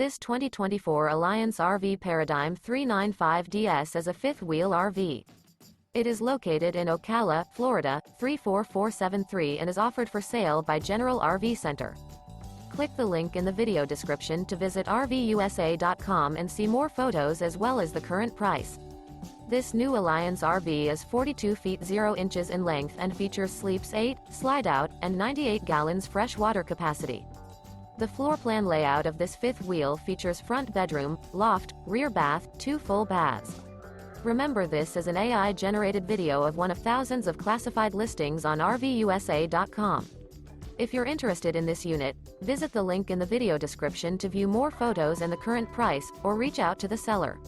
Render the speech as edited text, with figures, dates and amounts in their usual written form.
This 2024 Alliance RV Paradigm 395DS is a fifth-wheel RV. It is located in Ocala, Florida, 34473 and is offered for sale by General RV Center. Click the link in the video description to visit RVUSA.com and see more photos as well as the current price. This new Alliance RV is 42 feet 0 inches in length and features sleeps 8, Slideout, and 98 gallons fresh water capacity. The floor plan layout of this fifth wheel features front bedroom, loft, rear bath, 2 full baths. Remember, this is an AI-generated video of one of thousands of classified listings on RVUSA.com. If you're interested in this unit, visit the link in the video description to view more photos and the current price, or reach out to the seller.